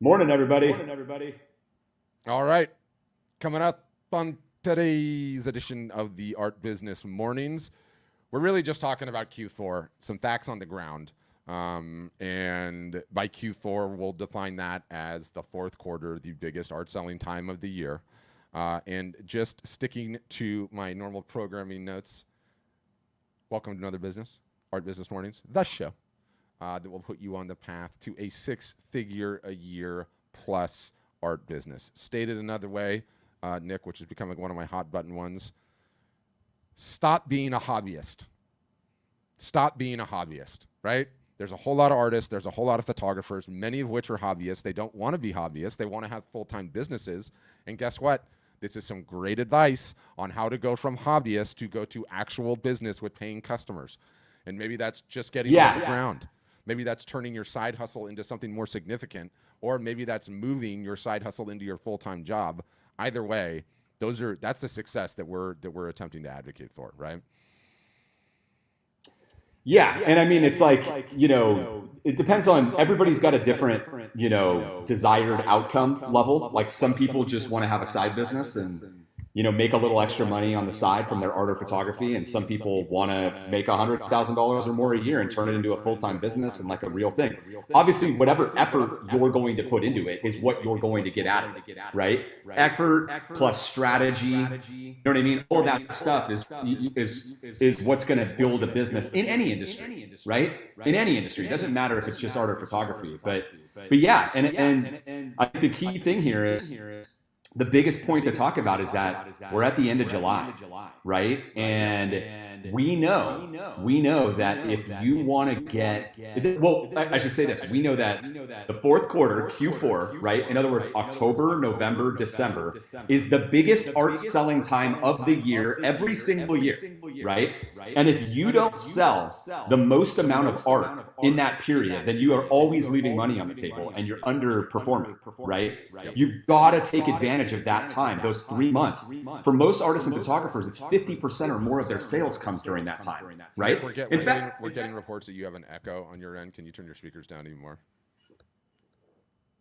Morning, everybody. All right. Coming up on today's edition of the Art Business Mornings, we're really just talking about Q4, some facts on the ground. And by Q4, we'll define that as the fourth quarter, the biggest art selling time of the year. And just sticking to my normal programming notes, welcome to another Art Business Mornings, the show that will put you on the path to a six-figure a year plus art business. Stated another way, Nick, which is becoming one of my hot button ones, stop being a hobbyist. Stop being a hobbyist, right? There's a whole lot of artists. There's a whole lot of photographers, many of which are hobbyists. They don't want to be hobbyists. They want to have full-time businesses. And guess what? This is some great advice on how to go from hobbyist to go to actual business with paying customers. And maybe that's just getting off the ground. Maybe that's turning your side hustle into something more significant, or maybe that's moving your side hustle into your full-time job. Either way, that's the success that we're attempting to advocate for, right? Yeah, and I mean, it's like, it depends on, everybody's got a different, desired outcome level. Like some people just want to have a side business and, make a little extra money on the side from their art or photography. And some people want to make $100,000 or more a year and turn it into a full-time business and like a real thing. Obviously, whatever effort you're going to put into it is what you're going to get out of it, right? Effort plus strategy, you know what I mean? All of that stuff is what's going to build a business in any industry, right? In any industry. It doesn't matter if it's just art or photography, but yeah. And I think the key thing here is, the biggest point to talk about is that we're at the end of July, right? And we know that if you want to get, well, I should say this. We know that the fourth quarter, Q4, right? In other words, October, November, December is the biggest art selling time of the year, every single year, right? And if you don't sell the most amount of art in that period, then you are always leaving money on the table and you're underperforming, right? You've got to take advantage of that time, those 3 months. For most artists and photographers, it's 50% or more of their sales comes during that time, right? We're getting reports that you have an echo on your end. Can you turn your speakers down even more?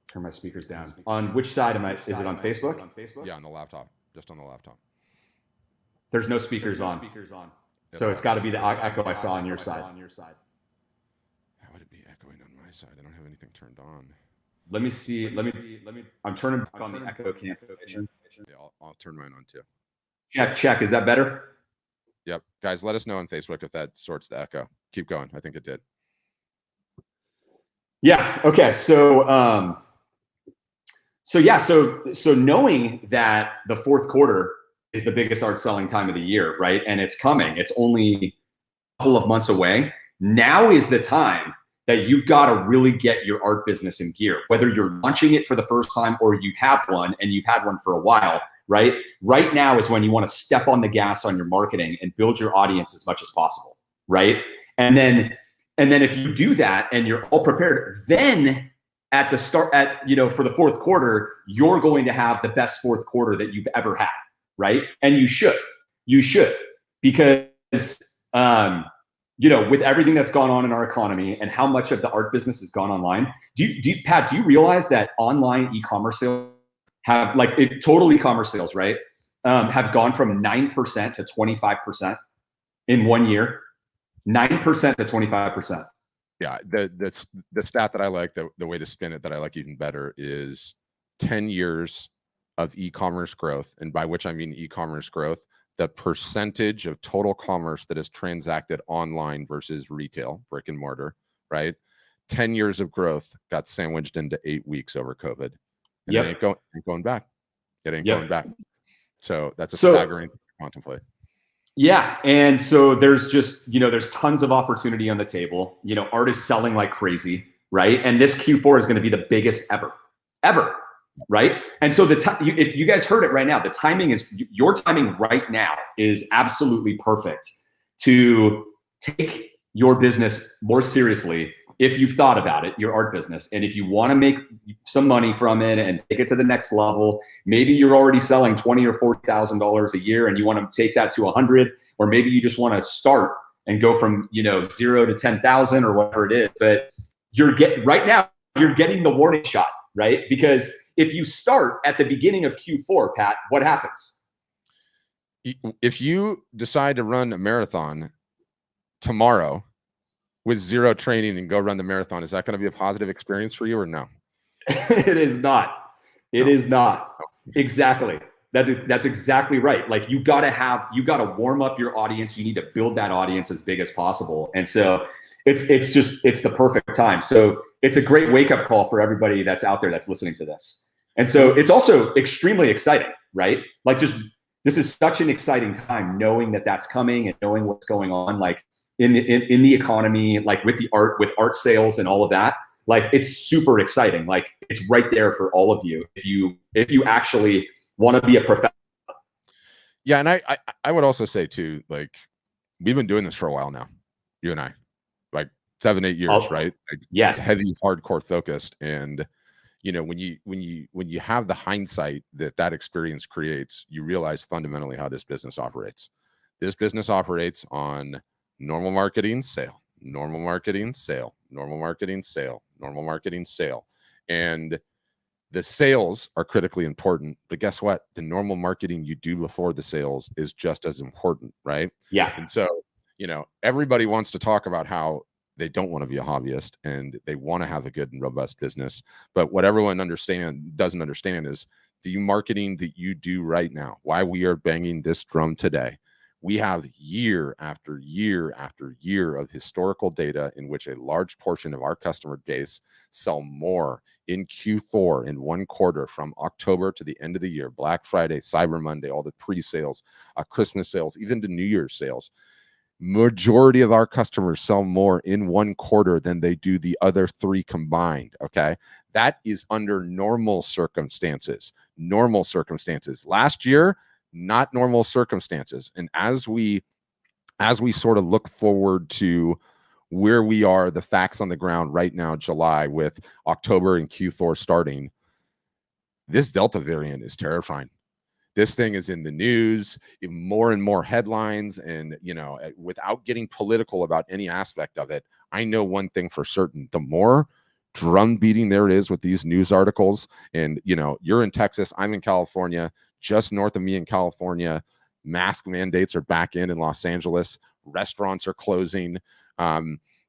Turn my speakers down. On which side am I? Is it on Facebook? Yeah, on the laptop. Just on the laptop. There's no speakers on. So it's got to be the echo I saw on your side. How would it be echoing on my side? I don't have anything turned on. Let me see. I'm turning back on the echo cancellation. Yeah, I'll turn mine on too. Check. Is that better? Yep. Guys, let us know on Facebook if that sorts the echo. Keep going. I think it did. Yeah. Okay. So knowing that the fourth quarter is the biggest art selling time of the year, right? And it's coming. It's only a couple of months away. Now is the time that you've got to really get your art business in gear, whether you're launching it for the first time or you have one and you've had one for a while, right? Right now is when you want to step on the gas on your marketing and build your audience as much as possible, right? And then if you do that and you're all prepared, then at the start, for the fourth quarter, you're going to have the best fourth quarter that you've ever had, right? And you should, because with everything that's gone on in our economy and how much of the art business has gone online, Pat, do you realize that online e-commerce sales have, total e-commerce sales, right, have gone from 9% to 25% in 1 year? 9% to 25%. Yeah, the stat that I like, the way to spin it that I like even better is 10 years of e-commerce growth, and by which I mean e-commerce growth, the percentage of total commerce that is transacted online versus retail, brick and mortar, right? 10 years of growth got sandwiched into 8 weeks over COVID. And it ain't going back. It ain't going back. So that's a staggering thing to contemplate. Yeah. And so there's just, there's tons of opportunity on the table. Art is selling like crazy, right? And this Q4 is going to be the biggest ever. Right. And so if you guys heard it right now, your timing right now is absolutely perfect to take your business more seriously. If you've thought about it, your art business, and if you want to make some money from it and take it to the next level, maybe you're already selling $20,000 or $40,000 a year and you want to take that to 100, or maybe you just want to start and go from, 0 to 10,000 or whatever it is. But right now you're getting the warning shot. right? Because if you start at the beginning of Q4, Pat, what happens? If you decide to run a marathon tomorrow with zero training and go run the marathon, is that going to be a positive experience for you or no? It is not. It is not. Exactly. That's exactly right. Like you gotta warm up your audience. You need to build that audience as big as possible. And so it's the perfect time. So it's a great wake up call for everybody that's out there that's listening to this. And so it's also extremely exciting, right? Like this is such an exciting time knowing that that's coming and knowing what's going on, like in the economy, like with art sales and all of that. Like it's super exciting. Like it's right there for all of you if you actually want to be a professional. Yeah, and I would also say too, like we've been doing this for a while now, you and I, like 7-8 years, right? Like, yes, heavy, hardcore focused, and you know when you have the hindsight that experience creates, you realize fundamentally how this business operates. This business operates on normal marketing, sale, normal marketing, sale, normal marketing, sale, normal marketing, sale, and the sales are critically important, but guess what? The normal marketing you do before the sales is just as important, right? Yeah. And so, you know, everybody wants to talk about how they don't want to be a hobbyist and they want to have a good and robust business. But what everyone doesn't understand is the marketing that you do right now, why we are banging this drum today. We have year after year after year of historical data in which a large portion of our customer base sell more in Q4 in one quarter from October to the end of the year, Black Friday, Cyber Monday, all the pre-sales, Christmas sales, even to New Year's sales. Majority of our customers sell more in one quarter than they do the other three combined. Okay. That is under normal circumstances. Normal circumstances. Last year, not normal circumstances. And as we sort of look forward to where we are, the facts on the ground right now, July, with October and Q4 starting, this Delta variant is terrifying. This thing is in the news, more and more headlines, and you know, without getting political about any aspect of it, I know one thing for certain: the more drum beating there is with these news articles, and you know, you're in Texas, I'm in California, just north of me in California, mask mandates are back in Los Angeles, restaurants are closing.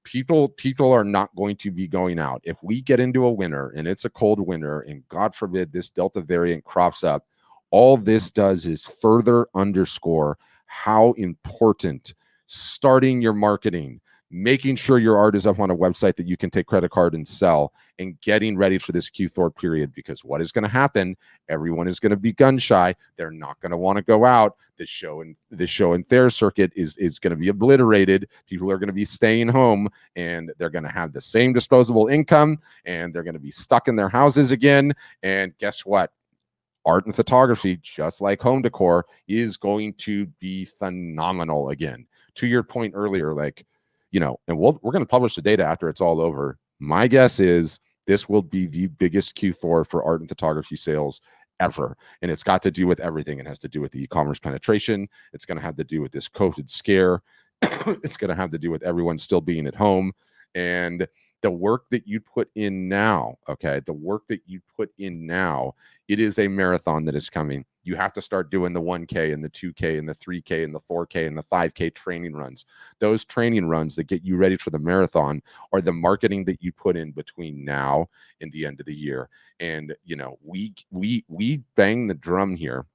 People are not going to be going out. If we get into a winter and it's a cold winter, and God forbid this Delta variant crops up, all this does is further underscore how important starting your marketing, making sure your art is up on a website that you can take credit card and sell, and getting ready for this Q4 period. Because what is going to happen? Everyone is going to be gun shy. They're not going to want to go out. The show and fair circuit is going to be obliterated. People are going to be staying home, and they're going to have the same disposable income, and they're going to be stuck in their houses again. And guess what? Art and photography, just like home decor, is going to be phenomenal again. To your point earlier, like, you know, and we're going to publish the data after it's all over. My guess is this will be the biggest Q4 for art and photography sales ever. And it's got to do with everything. It has to do with the e-commerce penetration. It's going to have to do with this COVID scare. It's going to have to do with everyone still being at home. And the work that you put in now, okay, the work that you put in now, it is a marathon that is coming. You have to start doing the 1K and the 2K and the 3K and the 4K and the 5K training runs. Those training runs that get you ready for the marathon are the marketing that you put in between now and the end of the year. And, you know, we bang the drum here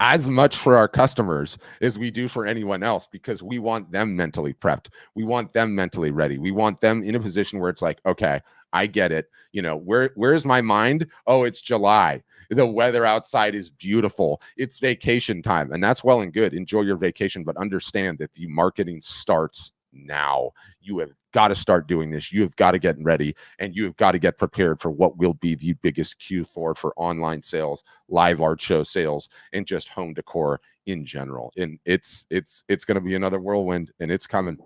as much for our customers as we do for anyone else, because we want them mentally prepped. We want them mentally ready. We want them in a position where it's like, okay, I get it. You know, where's my mind? Oh, it's July. The weather outside is beautiful. It's vacation time. And that's well and good. Enjoy your vacation, but understand that the marketing starts now. You have got to start doing this. You have got to get ready, and you have got to get prepared for what will be the biggest Q4 for online sales, live art show sales, and just home decor in general. And it's going to be another whirlwind, and it's coming.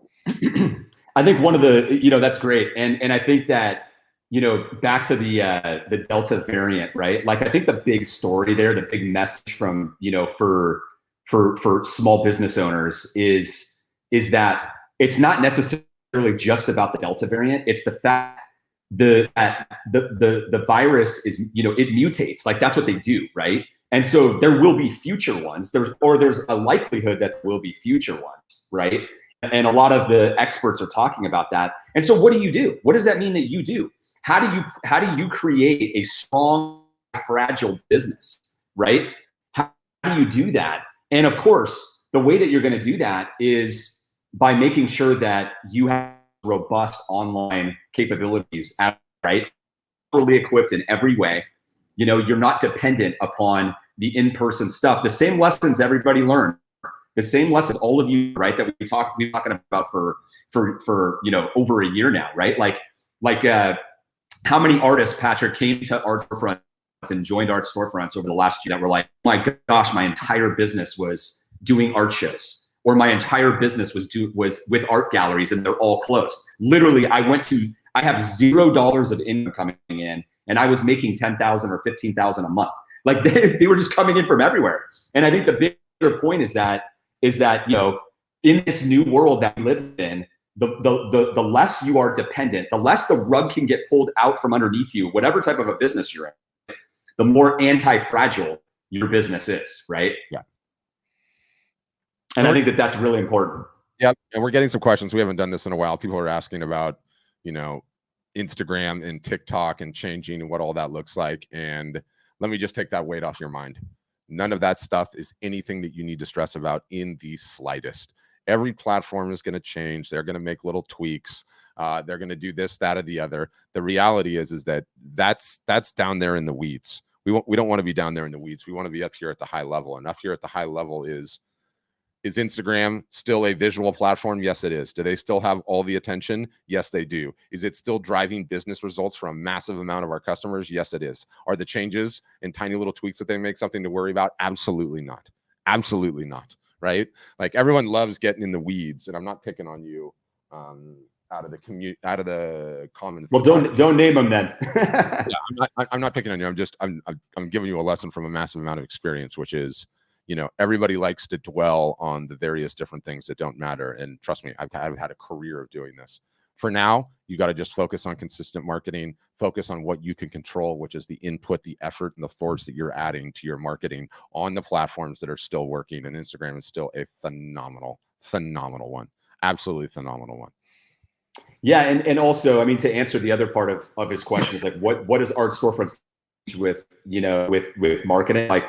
I think one of the, you know, that's great. And I think that, you know, back to the Delta variant, right? Like, I think the big story there, the big message from, you know, for small business owners is that it's not necessarily just about the Delta variant. It's the fact the virus is, it mutates. Like that's what they do, right? And so there will be future ones. There's a likelihood that there will be future ones, right? And a lot of the experts are talking about that. And so what do you do? What does that mean that you do? How do you create a strong, fragile business, right? How do you do that? And of course, the way that you're going to do that is by making sure that you have robust online capabilities, right? Properly equipped in every way. You're not dependent upon the in-person stuff. The same lessons everybody learned, the same lessons all of you, right, that we've been talking about for over a year now, right? Like how many artists, Patrick, came to Art Storefronts and joined Art Storefronts over the last year that were like, my gosh, my entire business was doing art shows, or my entire business was with art galleries and they're all closed. Literally, I have $0 of income coming in, and I was making 10,000 or 15,000 a month. Like they were just coming in from everywhere. And I think the bigger point is that in this new world that we live in, the less you are dependent, the less the rug can get pulled out from underneath you, whatever type of a business you're in, the more anti-fragile your business is, right? Yeah. And I think that that's really important. Yep. And we're getting some questions. We haven't done this in a while. People are asking about, Instagram and TikTok and changing and what all that looks like. And let me just take that weight off your mind. None of that stuff is anything that you need to stress about in the slightest. Every platform is going to change. They're going to make little tweaks. They're going to do this, that, or the other. The reality is that that's down there in the weeds. We don't want to be down there in the weeds. We want to be up here at the high level. And up here at the high level is Instagram still a visual platform? Yes, it is. Do they still have all the attention? Yes, they do. Is it still driving business results for a massive amount of our customers? Yes, it is. Are the changes and tiny little tweaks that they make something to worry about? Absolutely not. Absolutely not. Right? Like everyone loves getting in the weeds, and I'm not picking on you out of the common. Well, don't name them then. Yeah, I'm not picking on you. I'm giving you a lesson from a massive amount of experience, which is, everybody likes to dwell on the various different things that don't matter. And trust me, I've had a career of doing this. For now, you got to just focus on consistent marketing, focus on what you can control, which is the input, the effort, and the force that you're adding to your marketing on the platforms that are still working. And Instagram is still a phenomenal one. Absolutely phenomenal one. Yeah. And also, I mean, to answer the other part of his question is like, what does Art Storefronts with marketing? Like,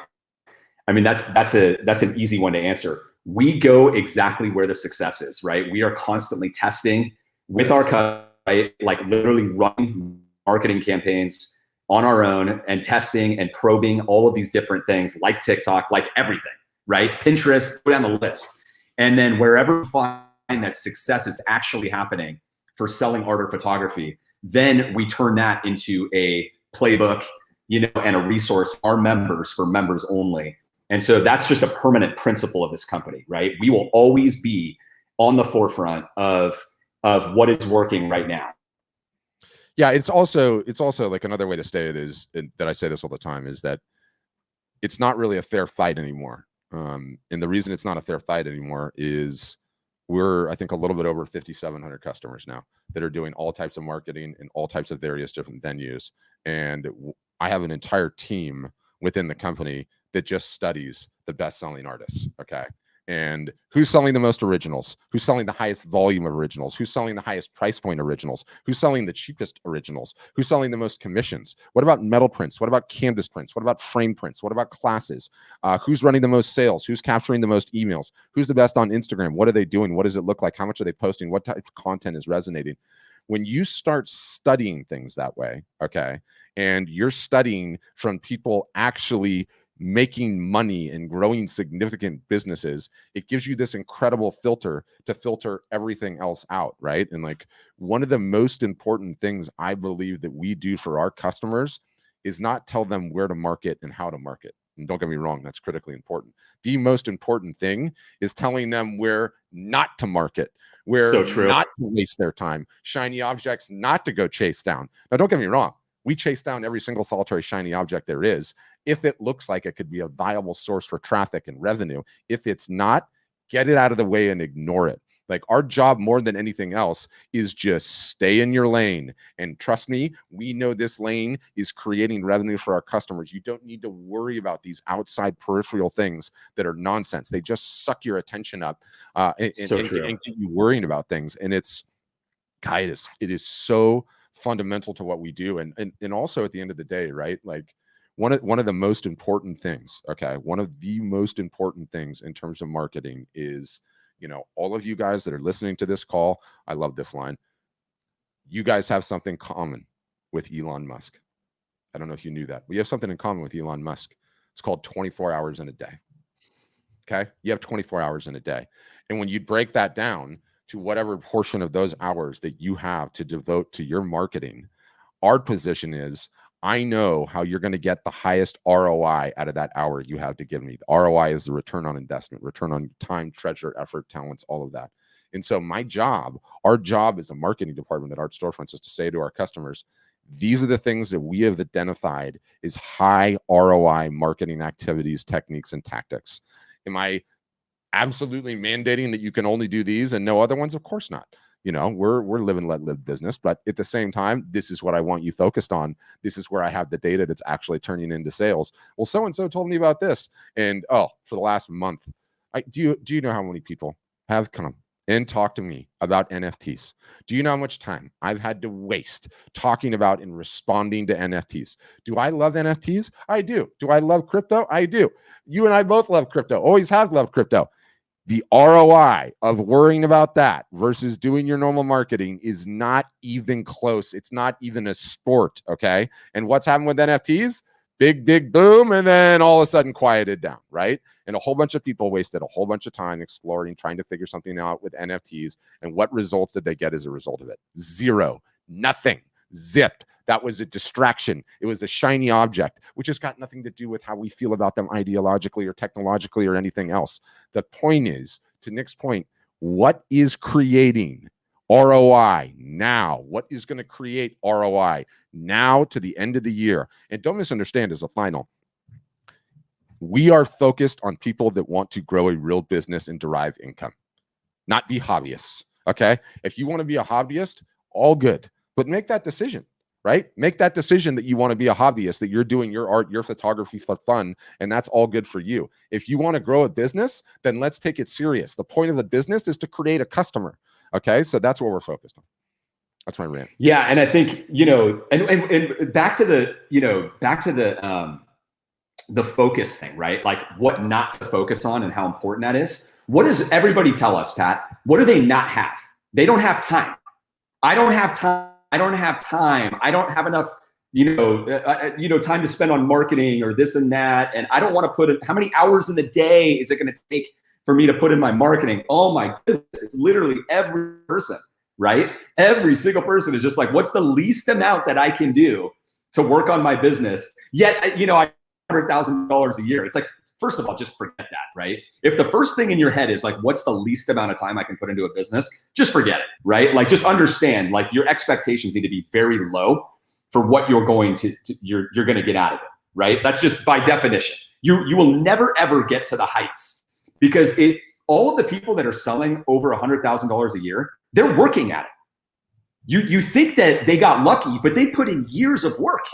I mean, that's an easy one to answer. We go exactly where the success is, right? We are constantly testing with our customers, right? Like literally running marketing campaigns on our own and testing and probing all of these different things like TikTok, like everything, right? Pinterest, go down the list. And then wherever we find that success is actually happening for selling art or photography, then we turn that into a playbook, and a resource, for members only. And so that's just a permanent principle of this company, right? We will always be on the forefront of what is working right now. Yeah, it's also like another way to say it is that I say this all the time is that it's not really a fair fight anymore. And the reason it's not a fair fight anymore is we're, I think, a little bit over 5,700 customers now that are doing all types of marketing in all types of various different venues. And I have an entire team within the company that just studies the best-selling artists, okay? And who's selling the most originals? Who's selling the highest volume of originals? Who's selling the highest price point originals? Who's selling the cheapest originals? Who's selling the most commissions? What about metal prints? What about canvas prints? What about frame prints? What about classes? Who's running the most sales? Who's capturing the most emails? Who's the best on Instagram? What are they doing? What does it look like? How much are they posting? What type of content is resonating? When you start studying things that way, okay, and you're studying from people actually making money and growing significant businesses, it gives you this incredible filter to filter everything else out, right? And like one of the most important things I believe that we do for our customers is not tell them where to market and how to market. And don't get me wrong, that's critically important. The most important thing is telling them where not to market, where not to waste their time, shiny objects not to go chase down. Now, don't get me wrong. We chase down every single solitary shiny object there is if it looks like it could be a viable source for traffic and revenue. If it's not, get it out of the way and ignore it. Like our job more than anything else is just stay in your lane. And trust me, we know this lane is creating revenue for our customers. You don't need to worry about these outside peripheral things that are nonsense. They just suck your attention up and get you worrying about things. And it's, God, it is so fundamental to what we do. And also at the end of the day, right? Like one of the most important things, okay, one of the most important things in terms of marketing is, you know, all of you guys that are listening to this call, I love this line. You guys have something common with Elon Musk. I don't know if you knew that. We have something in common with Elon Musk. It's called 24 hours in a day. Okay? You have 24 hours in a day. And when you break that down to whatever portion of those hours that you have to devote to your marketing, our position is, I know how you're going to get the highest ROI out of that hour you have to give me. The ROI is the return on investment, return on time, treasure, effort, talents, all of that. And so my job, our job as a marketing department at Art Storefronts is to say to our customers, these are the things that we have identified as high ROI marketing activities, techniques, and tactics. Am I absolutely mandating that you can only do these and no other ones? Of course not. You know, we're live and let live business, but at the same time, this is what I want you focused on. This is where I have the data that's actually turning into sales. Well, so-and-so told me about this. And for the last month, do you know how many people have come and talked to me about NFTs? Do you know how much time I've had to waste talking about and responding to NFTs? Do I love NFTs? I do. Do I love crypto? I do. You and I both love crypto, always have loved crypto. The ROI of worrying about that versus doing your normal marketing is not even close. It's not even a sport, okay? And what's happened with NFTs? Big boom, and then all of a sudden quieted down, right? And a whole bunch of people wasted a whole bunch of time exploring, trying to figure something out with NFTs. And what results did they get as a result of it? Zero, nothing, zipped. That was a distraction. It was a shiny object, which has got nothing to do with how we feel about them ideologically or technologically or anything else. The point is, to Nick's point, what is creating ROI now? What is going to create ROI now to the end of the year? And don't misunderstand as a final, we are focused on people that want to grow a real business and derive income, not be hobbyists, okay? If you want to be a hobbyist, all good, but make that decision. Right? Make that decision that you want to be a hobbyist, that you're doing your art, your photography for fun, and that's all good for you. If you want to grow a business, then let's take it serious. The point of the business is to create a customer. Okay. So that's what we're focused on. That's my rant. Yeah. And I think, you know, and back to the, you know, the focus thing, right? Like what not to focus on and how important that is. What does everybody tell us, Pat? What do they not have? They don't have time. I don't have time. I don't have time. I don't have enough, time to spend on marketing or this and that. And I don't want to put it, how many hours in the day is it going to take for me to put in my marketing? Oh my goodness. It's literally every person, right? Every single person is just like, what's the least amount that I can do to work on my business? Yet, you know, I $100,000 a year. It's like, first of all, just forget that, right? If the first thing in your head is like, what's the least amount of time I can put into a business? Just forget it, right? Like, just understand, like, your expectations need to be very low for what you're going to you're going to get out of it, right? That's just by definition. You will never ever get to the heights because all of the people that are selling over $100,000 a year, they're working at it. You think that they got lucky, but they put in years of work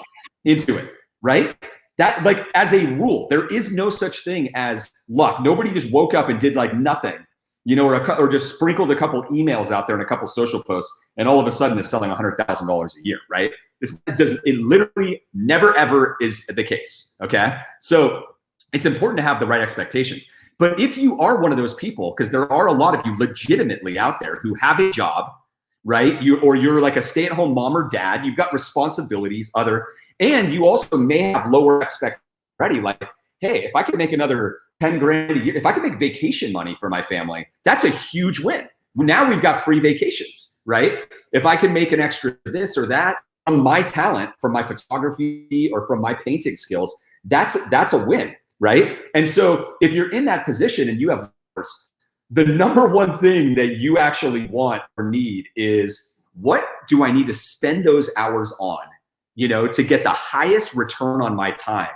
into it, right? That, like, as a rule, there is no such thing as luck. Nobody just woke up and did like nothing, you know, or just sprinkled a couple emails out there and a couple social posts, and all of a sudden is selling $100,000 a year, right? It literally never ever is the case. Okay, so it's important to have the right expectations. But if you are one of those people, because there are a lot of you legitimately out there who have a job, right? You're like a stay-at-home mom or dad. You've got responsibilities, and you also may have lower expectations already. Like, hey, if I could make another 10 grand a year, if I could make vacation money for my family, that's a huge win. Now we've got free vacations, right? If I can make an extra this or that from my talent, from my photography or from my painting skills, that's a win, right? And so if you're in that position and you have, the number one thing that you actually want or need is, what do I need to spend those hours on, you know, to get the highest return on my time?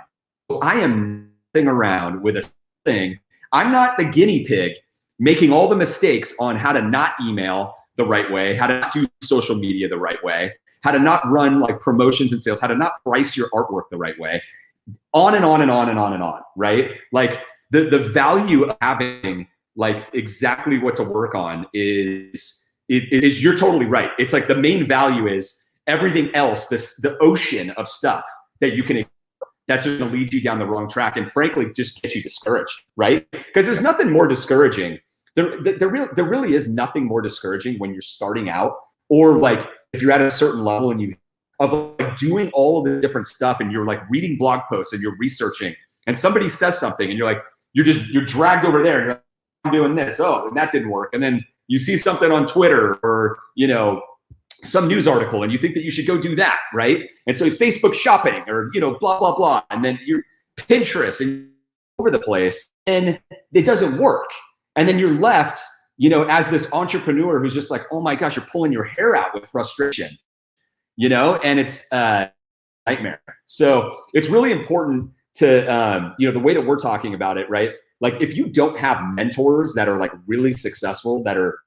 So I am messing around with a thing. I'm not the guinea pig making all the mistakes on how to not email the right way, how to not do social media the right way, how to not run like promotions and sales, how to not price your artwork the right way, on and on and on and on and on, right? Like the value of having like exactly what to work on is, it is, you're totally right. It's like the main value is everything else, the ocean of stuff that you can, that's going to lead you down the wrong track and frankly just get you discouraged, right? Because there's nothing more discouraging. There really is nothing more discouraging when you're starting out, or like if you're at a certain level and you of like doing all of the different stuff and you're like reading blog posts and you're researching and somebody says something and you're like, you're dragged over there and you're like, I'm doing this, oh, and that didn't work. And then you see something on Twitter or, you know, some news article and you think that you should go do that, right? And so Facebook shopping or, you know, blah, blah, blah. And then you're Pinterest and over the place and it doesn't work. And then you're left, you know, as this entrepreneur who's just like, oh my gosh, you're pulling your hair out with frustration, you know, and it's a nightmare. So it's really important to, you know, the way that we're talking about it, right? Like if you don't have mentors that are like really successful, that are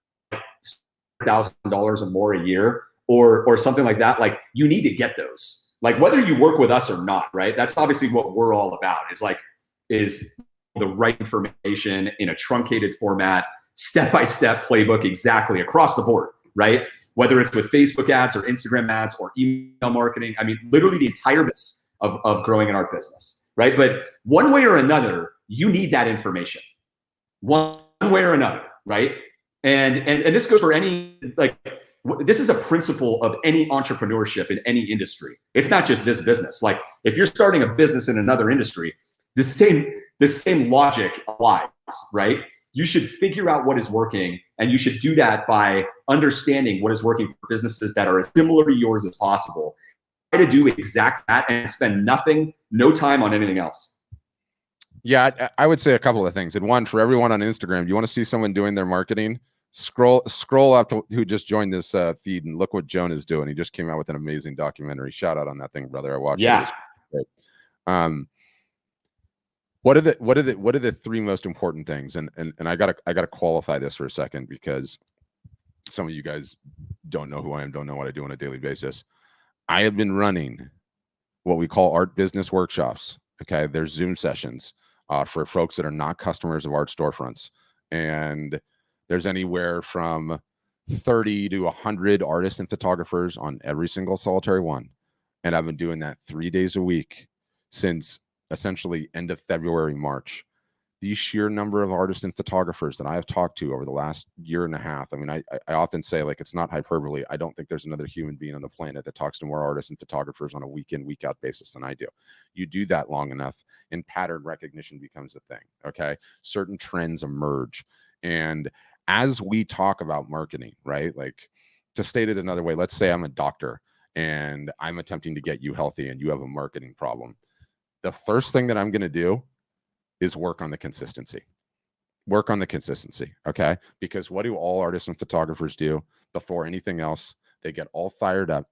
$1,000 or more a year or something like that, like you need to get those, like whether you work with us or not, right? That's obviously what we're all about, is the right information in a truncated format, step-by-step playbook, exactly across the board, right? Whether it's with Facebook ads or Instagram ads or email marketing, I mean, literally the entire business of growing an art business, right? But one way or another, you need that information, one way or another, right? And this goes for any, like, this is a principle of any entrepreneurship in any industry. It's not just this business. Like if you're starting a business in another industry, the same logic applies, right? You should figure out what is working, and you should do that by understanding what is working for businesses that are as similar to yours as possible. Try to do exact that and spend no time on anything else. Yeah, I would say a couple of things. And one, for everyone on Instagram, you want to see someone doing their marketing, scroll up to who just joined this feed and look what Joan is doing. He just came out with an amazing documentary. Shout out on that thing, brother. I watched it. It What are the three most important things? And I gotta qualify this for a second, because some of you guys don't know who I am, don't know what I do on a daily basis. I have been running what we call art business workshops. Okay, there's Zoom sessions for folks that are not customers of art storefronts, and there's anywhere from 30 to 100 artists and photographers on every single solitary one, and I've been doing that 3 days a week since essentially end of February, March. The sheer number of artists and photographers that I have talked to over the last year and a half. I mean, I often say, like, it's not hyperbole. I don't think there's another human being on the planet that talks to more artists and photographers on a week in, week out basis than I do. You do that long enough and pattern recognition becomes a thing. Okay. Certain trends emerge. And as we talk about marketing, right? Like, to state it another way, let's say I'm a doctor and I'm attempting to get you healthy and you have a marketing problem. The first thing that I'm going to do is work on the consistency. Work on the consistency, okay? Because what do all artists and photographers do before anything else? They get all fired up.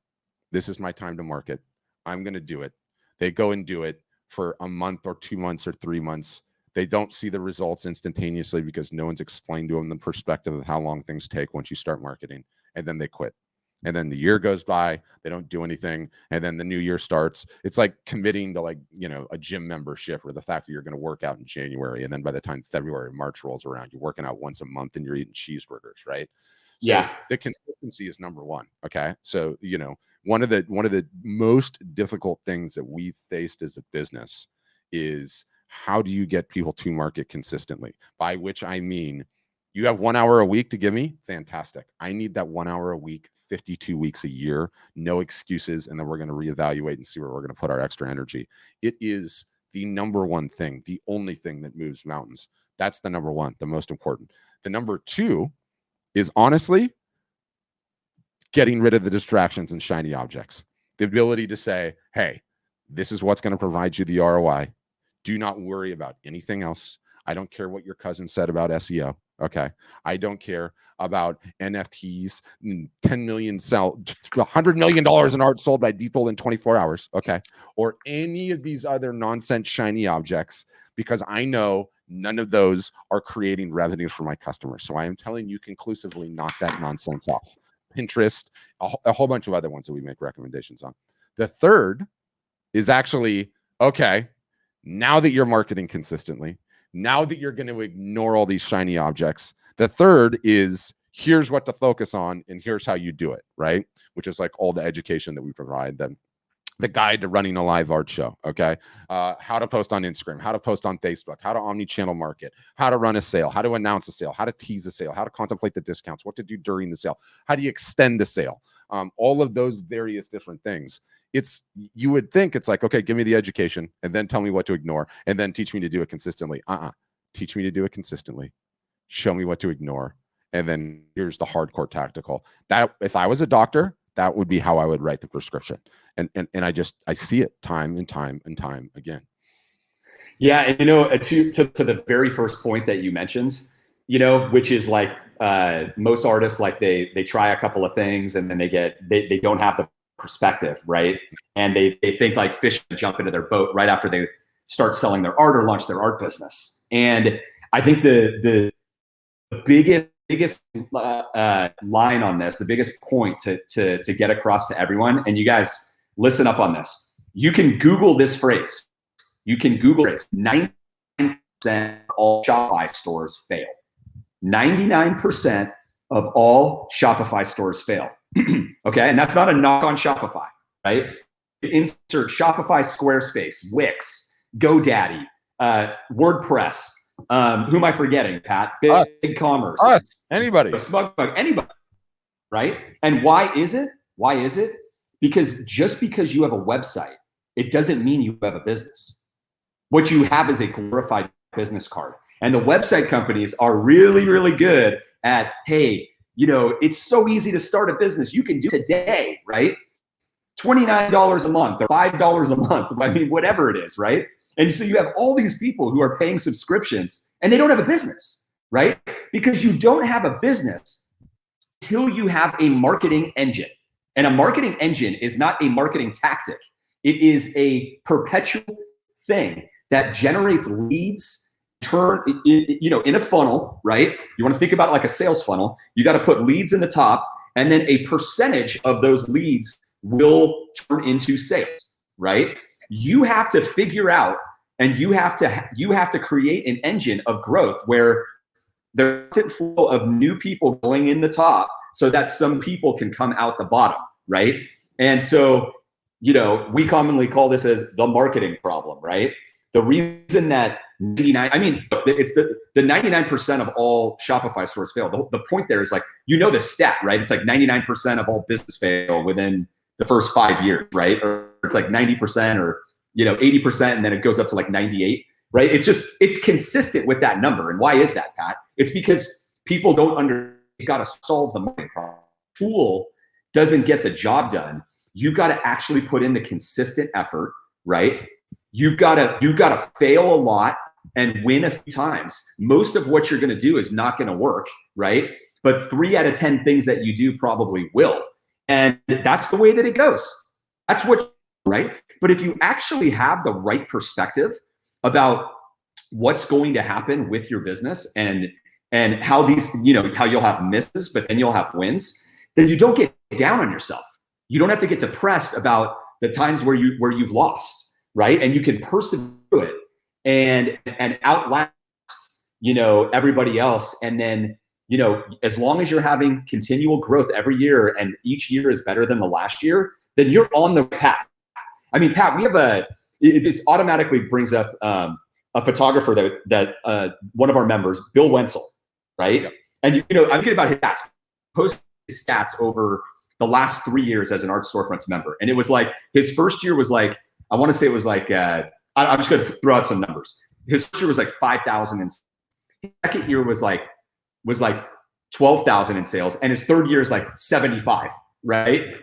This is my time to market. I'm going to do it. They go and do it for a month or 2 months or 3 months. They don't see the results instantaneously because no one's explained to them the perspective of how long things take once you start marketing, and then they quit. And then the year goes by, they don't do anything. And then the new year starts. It's like committing to, like, you know, a gym membership, or the fact that you're going to work out in January. And then by the time February, March rolls around, you're working out once a month and you're eating cheeseburgers, right? So yeah. The consistency is number one. Okay. So, you know, one of the most difficult things that we've faced as a business is, how do you get people to market consistently? By which I mean, you have 1 hour a week to give me? Fantastic. I need that 1 hour a week, 52 weeks a year, no excuses. And then we're going to reevaluate and see where we're going to put our extra energy. It is the number one thing, the only thing that moves mountains. That's the number one, the most important. The number two is, honestly, getting rid of the distractions and shiny objects. The ability to say, hey, this is what's going to provide you the ROI. Do not worry about anything else. I don't care what your cousin said about SEO. Okay. I don't care about NFTs, 10 million sell, $100 million in art sold by people in 24 hours. Okay. Or any of these other nonsense shiny objects, because I know none of those are creating revenue for my customers. So I am telling you conclusively, knock that nonsense off. Pinterest, a whole bunch of other ones that we make recommendations on. The third is actually, okay, now that you're marketing consistently, now that you're going to ignore all these shiny objects, the third is here's what to focus on and here's how you do it, right? Which is like all the education that we provide them. The guide to running a live art show, okay? How to post on Instagram, how to post on Facebook, how to omni-channel market, how to run a sale, how to announce a sale, how to tease a sale, how to contemplate the discounts, what to do during the sale, how do you extend the sale, all of those various different things. You would think it's like, okay, give me the education and then tell me what to ignore and then teach me to do it consistently. Teach me to do it consistently. Show me what to ignore. And then here's the hardcore tactical. That if I was a doctor, that would be how I would write the prescription. And I see it time and time and time again. Yeah, and to the very first point that you mentioned, which is like most artists, like they try a couple of things and then they don't have the perspective, right? And they think like fish jump into their boat right after they start selling their art or launch their art business. And I think the biggest line on this, the biggest point to get across to everyone, and you guys listen up on this. You can Google this phrase. You can Google it. 99% of all Shopify stores fail. 99% of all Shopify stores fail. Okay, and that's not a knock on Shopify, right? Insert Shopify, Squarespace, Wix, GoDaddy, WordPress. Who am I forgetting, Pat? Big Commerce. Us. Anybody. Smugmug. Anybody. Right? And why is it? Why is it? Because just because you have a website, it doesn't mean you have a business. What you have is a glorified business card. And the website companies are really, really good at, hey, it's so easy to start a business. You can do it today, right? $29 a month or $5 a month. I mean, whatever it is, right? And so you have all these people who are paying subscriptions and they don't have a business, right? Because you don't have a business till you have a marketing engine. And a marketing engine is not a marketing tactic. It is a perpetual thing that generates leads, in a funnel, right? You want to think about it like a sales funnel. You got to put leads in the top, and then a percentage of those leads will turn into sales, right? You have to figure out, and you have to create an engine of growth where there's a flow of new people going in the top so that some people can come out the bottom, right? And so, we commonly call this as the marketing problem, right? The reason that it's the 99% of all Shopify stores fail. The point there is like, the stat, right? It's like 99% of all business fail within the first 5 years, right? Or it's like 90% or 80%, and then it goes up to like 98, right? It's consistent with that number. And why is that, Pat? It's because people you got to solve the marketing problem. Tool doesn't get the job done. You've got to actually put in the consistent effort, right? You've got to fail a lot and win a few times. Most of what you're going to do is not going to work, right? But 3 out of 10 things that you do probably will. And that's the way that it goes. That's right? But if you actually have the right perspective about what's going to happen with your business and how these, how you'll have misses, but then you'll have wins, then you don't get down on yourself. You don't have to get depressed about the times where you've lost. Right? And you can persevere it and outlast, everybody else. And then, as long as you're having continual growth every year and each year is better than the last year, then you're on the path. I mean, Pat, we have it automatically brings up a photographer that one of our members, Bill Wenzel, right? Yep. And, I'm thinking about his stats, post his stats over the last 3 years as an Art Storefronts member. And it was like, his first year was like, I want to say it was like, I'm just going to throw out some numbers. His first year was like 5,000, and his second year was like 12,000 in sales, and his third year is like 75, right?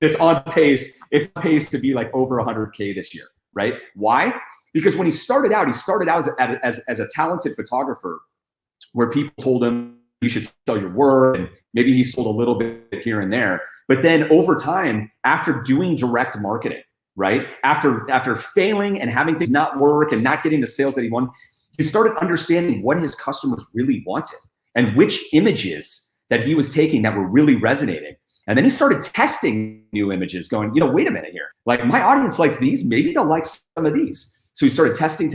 It's on pace. It's on pace to be like over 100K this year, right? Why? Because when he started out as a talented photographer where people told him you should sell your work, and maybe he sold a little bit here and there. But then over time, after doing direct marketing, right, after failing and having things not work and not getting the sales that he wanted, he started understanding what his customers really wanted and which images that he was taking that were really resonating. And then he started testing new images, going, wait a minute here. Like, my audience likes these, maybe they'll like some of these. So he started testing,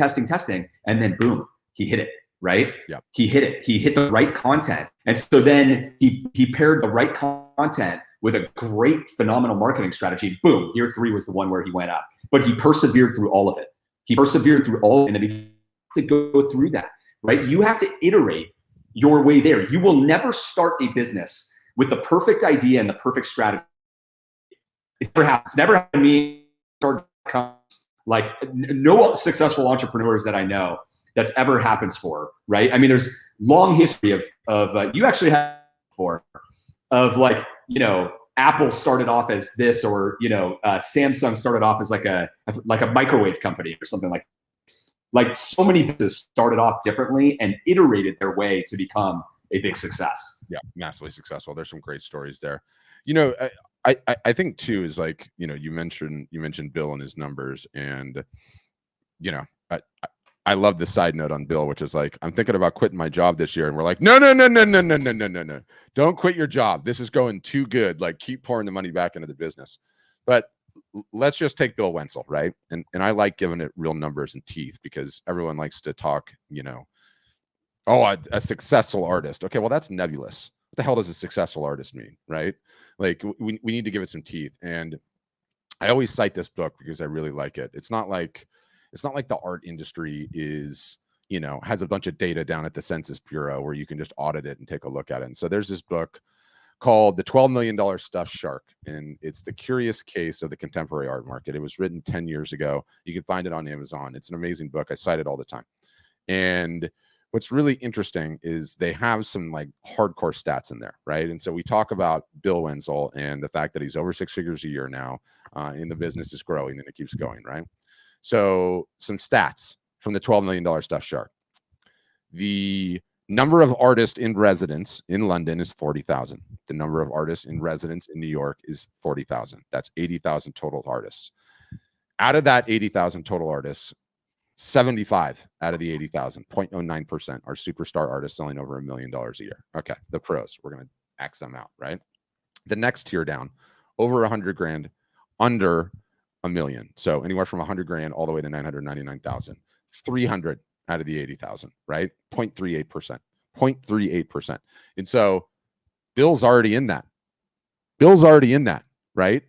and then boom, he hit it, right? Yeah. He hit it. He hit the right content. And so then he paired the right content with a great, phenomenal marketing strategy. Boom, year 3 was the one where he went up. But he persevered through all of it. And then he to go through that, right? You have to iterate your way there. You will never start a business with the perfect idea and the perfect strategy. It never happens. It's never happened to me. Like, no successful entrepreneurs that I know that's ever happens for, right? I mean, there's long history of you actually have for of like, Apple started off as this, or Samsung started off as like a microwave company or something like that. Like, so many businesses started off differently and iterated their way to become a big success. Yeah, massively successful. There's some great stories there. I think too is like, you mentioned Bill and his numbers, and I love the side note on Bill, which is like, I'm thinking about quitting my job this year, and we're like, no, don't quit your job. This is going too good. Like, keep pouring the money back into the business. But let's just take Bill Wenzel, right? And I like giving it real numbers and teeth, because everyone likes to talk, a successful artist. Okay, well, that's nebulous. What the hell does a successful artist mean, right? Like, we need to give it some teeth. And I always cite this book because I really like it. It's not like the art industry is, has a bunch of data down at the Census Bureau where you can just audit it and take a look at it. And so there's this book called The $12 Million Stuffed Shark, and it's the curious case of the contemporary art market. It was written 10 years ago. You can find it on Amazon. It's an amazing book. I cite it all the time. And what's really interesting is they have some like hardcore stats in there, right? And so we talk about Bill Wenzel and the fact that he's over 6 figures a year now, and the business is growing and it keeps going, right? So some stats from the $12 million Stuffed Shark. The number of artists in residence in London is 40,000. The number of artists in residence in New York is 40,000. That's 80,000 total artists. Out of that 80,000 total artists, 75 out of the 80,000, 0.09%, are superstar artists selling over $1 million a year. Okay, the pros, we're going to X them out, right? The next tier down, over 100 grand, under $1 million. So anywhere from 100 grand all the way to 999,000. 300 out of the 80,000, right? 0.38%. 0.38%. And so Bill's already in that. Right?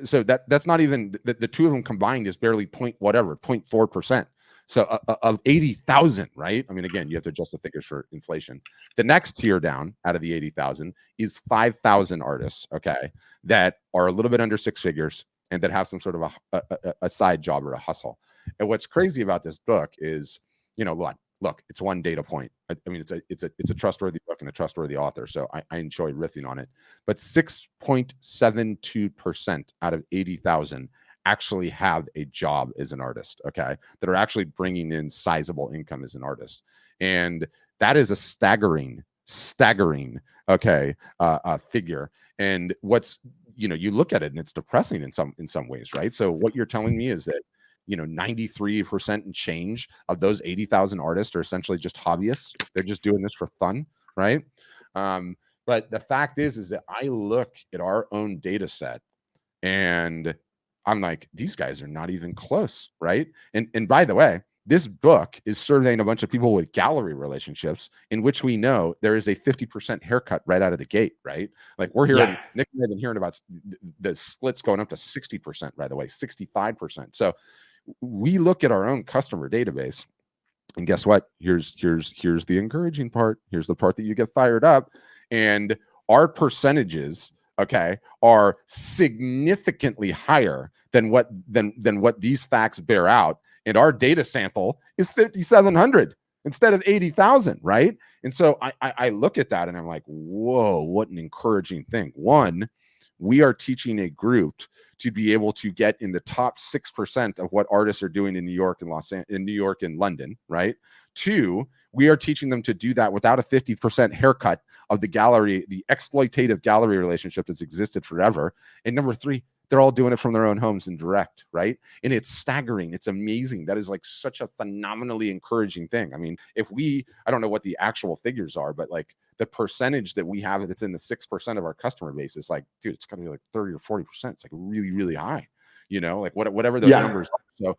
So that's not even the two of them combined is barely 0.4%. So of 80,000, right? I mean, again, you have to adjust the figures for inflation. The next tier down out of the 80,000 is 5,000 artists, okay, that are a little bit under 6 figures and that have some sort of a side job or a hustle. And what's crazy about this book is, look, it's one data point. I mean, it's a trustworthy book and a trustworthy author, so I enjoy riffing on it. But 6.72% out of 80,000 actually have a job as an artist, okay, that are actually bringing in sizable income as an artist. And that is a staggering, okay, figure. And what's, you look at it and it's depressing in some ways, right? So what you're telling me is that 93% and change of those 80,000 artists are essentially just hobbyists. They're just doing this for fun, right? But the fact is that I look at our own data set and I'm like, these guys are not even close, right? And by the way, this book is surveying a bunch of people with gallery relationships in which we know there is a 50% haircut right out of the gate, right? Like we're hearing, Nick and I have been hearing about the splits going up to 60%, by the way, 65%. So we look at our own customer database, and guess what? Here's the encouraging part. Here's the part that you get fired up. And our percentages, okay, are significantly higher than what these facts bear out. And our data sample is 5,700 instead of 80,000, right? And so I look at that and I'm like, whoa, what an encouraging thing. One, we are teaching a group to be able to get in the top 6% of what artists are doing in New York and New York and London, right? 2, we are teaching them to do that without a 50% haircut of the gallery, the exploitative gallery relationship that's existed forever. And number 3, they're all doing it from their own homes and direct, right? And it's staggering. It's amazing. That is like such a phenomenally encouraging thing. I mean, I don't know what the actual figures are, but like the percentage that we have that's in the 6% of our customer base is like, dude, it's gonna be like 30 or 40%. It's like really, really high, like whatever those numbers are. So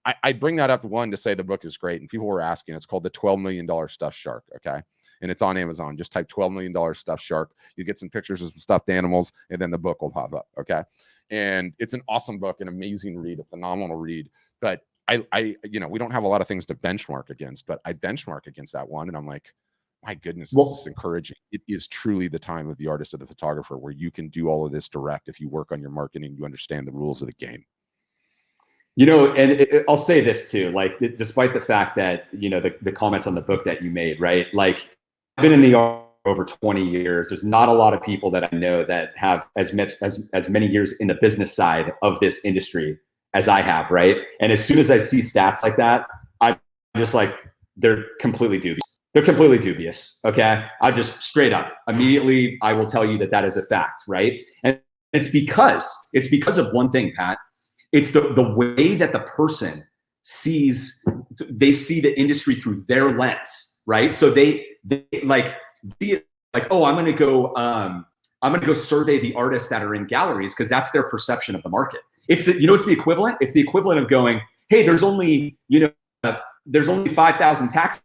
I bring that up, one, to say the book is great. And people were asking, it's called The $12 Million Stuffed Shark. Okay. And it's on Amazon. Just type $12 million stuffed shark. You get some pictures of some stuffed animals, and then the book will pop up. Okay. And it's an awesome book, an amazing read, a phenomenal read. But we don't have a lot of things to benchmark against, but I benchmark against that one. And I'm like, my goodness, this is encouraging. It is truly the time of the artist or the photographer where you can do all of this direct. If you work on your marketing, you understand the rules of the game. And I'll say this too, like, despite the fact that, the comments on the book that you made, right? Like, I've been in the art over 20 years. There's not a lot of people that I know that have as many years in the business side of this industry as I have, right? And as soon as I see stats like that, I'm just like, they're completely dubious. They're completely dubious, okay? I just straight up, immediately, I will tell you that is a fact, right? And it's because of one thing, Pat. It's the way that the person sees the industry through their lens, right? So they like see it like, oh, I'm gonna go survey the artists that are in galleries because that's their perception of the market. It's the equivalent. It's the equivalent of going, hey, there's only 5,000 taxis,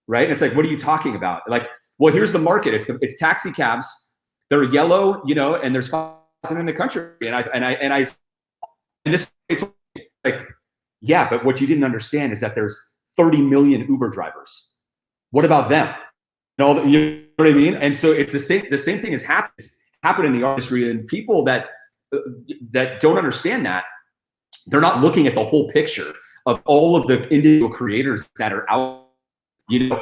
right? And it's like, what are you talking about? Like, well, here's the market. It's taxi cabs. They're yellow, and there's 5,000 in the country, and this, it's like, yeah, but what you didn't understand is that there's 30 million Uber drivers. What about them? You know what I mean? And so it's the same thing has happened in the industry, and people that don't understand that, they're not looking at the whole picture of all of the individual creators that are out,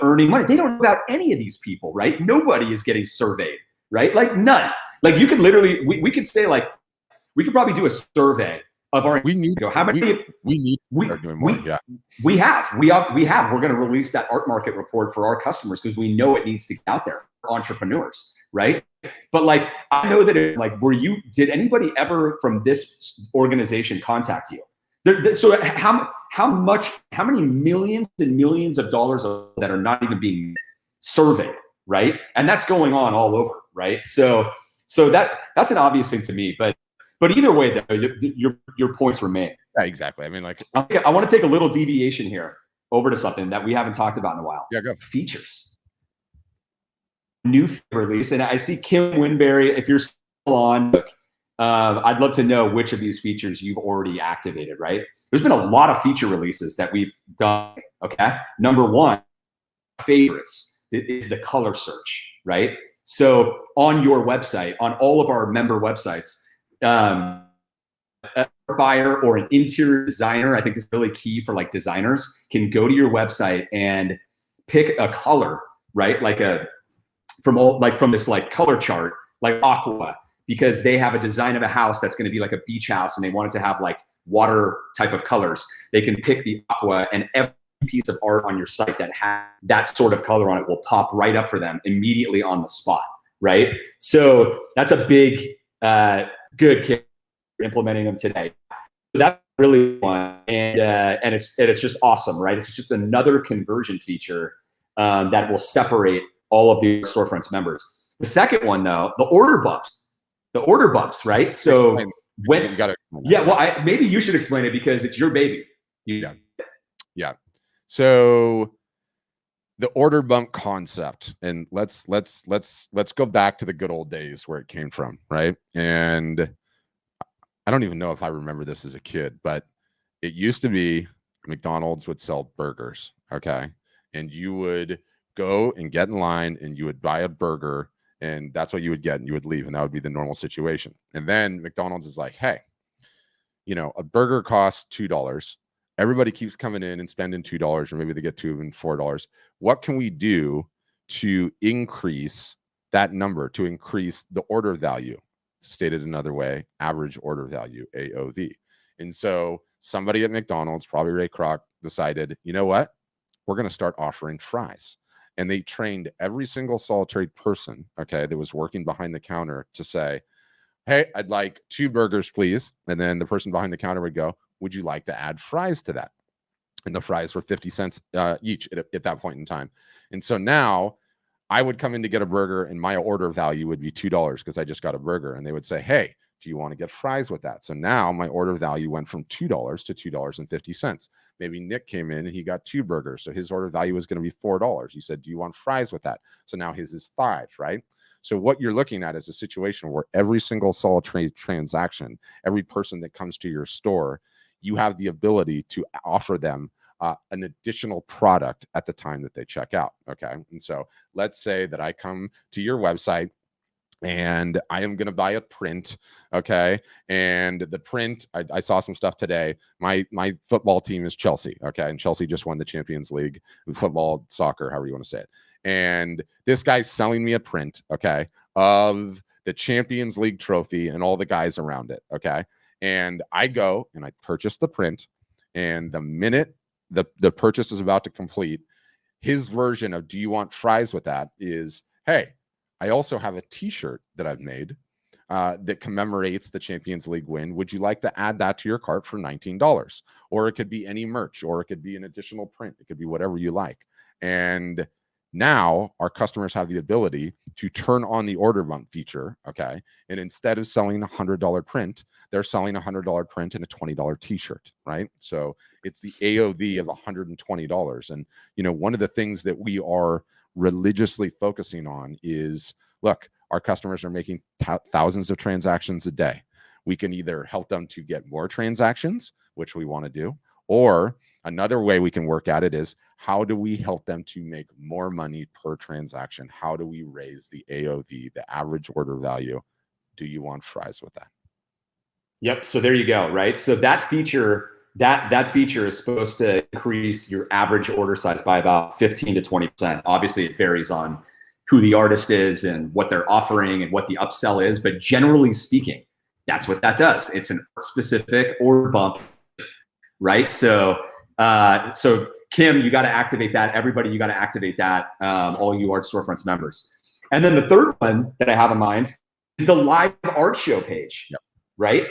earning money. They don't know about any of these people, right? Nobody is getting surveyed, right? Like, none. Like, you could literally, we could say, like, we could probably do a survey of our, we need how many to start doing more. We have. We're going to release that art market report for our customers because we know it needs to get out there for entrepreneurs, right? But like, I know that did anybody ever from this organization contact you? So how many millions and millions of dollars that are not even being surveyed, right? And that's going on all over, right? So that's an obvious thing to me, but either way, though, your points remain. Yeah, exactly. I mean, like, I want to take a little deviation here over to something that we haven't talked about in a while. Yeah, go. Features. New release, and I see Kim Winberry. If you're still on, I'd love to know which of these features you've already activated. Right? There's been a lot of feature releases that we've done. Okay, number one, favorites is the color search. Right? So on your website, on all of our member websites. A buyer or an interior designer, I think is really key for like designers, can go to your website and pick a color, right? Like from this like color chart, like aqua, because they have a design of a house that's going to be like a beach house and they want it to have like water type of colors. They can pick the aqua, and every piece of art on your site that has that sort of color on it will pop right up for them immediately on the spot, right? So that's a big good kid implementing them today. So that's really one, and it's just awesome, right? It's just another conversion feature that will separate all of the storefronts members. The second one, though, the order bumps, right? So when you got to, maybe you should explain it because it's your baby. Yeah. So the order bump concept, and let's go back to the good old days where it came from, right? And I don't even know if I remember this as a kid, but it used to be McDonald's would sell burgers, okay? And you would go and get in line and you would buy a burger, and that's what you would get, and you would leave, and that would be the normal situation. And then McDonald's is like, hey, a burger costs $2. Everybody keeps coming in and spending $2, or maybe they get $2 and $4. What can we do to increase that number, to increase the order value? stated another way, average order value, AOV. And so somebody at McDonald's, probably Ray Kroc, decided, you know what? We're going to start offering fries. And they trained every single solitary person, okay, that was working behind the counter to say, hey, I'd like 2 burgers, please. And then the person behind the counter would go, would you like to add fries to that? And the fries were 50 cents each at that point in time. And so now I would come in to get a burger and my order value would be $2 because I just got a burger. And they would say, hey, do you want to get fries with that? So now my order value went from $2 to $2.50. Maybe Nick came in and he got 2 burgers. So his order value was going to be $4. He said, do you want fries with that? So now his is 5, right? So what you're looking at is a situation where every single solitary transaction, every person that comes to your store, you have the ability to offer them an additional product at the time that they check out. Okay. And so let's say that I come to your website and I am going to buy a print. Okay. And the print, I saw some stuff today. My football team is Chelsea. Okay. And Chelsea just won the Champions League, football, soccer, however you want to say it. And this guy's selling me a print, okay, of the Champions League trophy and all the guys around it. Okay. And I go and I purchase the print. And the minute the purchase is about to complete, his version of, do you want fries with that, is, hey, I also have a t-shirt that I've made that commemorates the Champions League win. Would you like to add that to your cart for $19? Or it could be any merch, or it could be an additional print. It could be whatever you like. And now our customers have the ability to turn on the order bump feature, okay? And instead of selling a $100 print, they're selling a $100 print and a $20 t-shirt, right? So it's the AOV of $120. And, you know, one of the things that we are religiously focusing on is, look, our customers are making thousands of transactions a day. We can either help them to get more transactions, which we want to do, or another way we can work at it is, how do we help them to make more money per transaction? How do we raise the AOV, the average order value? Do you want fries with that? Yep. So there you go. Right. So that feature, that feature is supposed to increase your average order size by about 15 to 20%. Obviously, it varies on who the artist is and what they're offering and what the upsell is. But generally speaking, that's what that does. It's an specific order bump. Right. So, Kim, you got to activate that. Everybody, you got to activate that. All you Art Storefronts members. And then the third one that I have in mind is the live art show page. Yep. Right.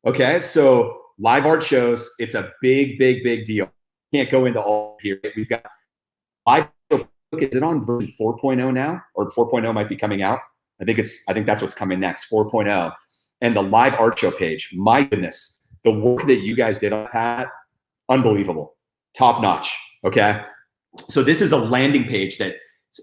Okay. So live art shows, it's a big deal. Can't go into all here. We've got live show. Is it on version 4.0 now, or 4.0 might be coming out? I think that's what's coming next, 4.0. And the live art show page, my goodness. The work that you guys did on that, unbelievable, top notch. Okay, so this is a landing page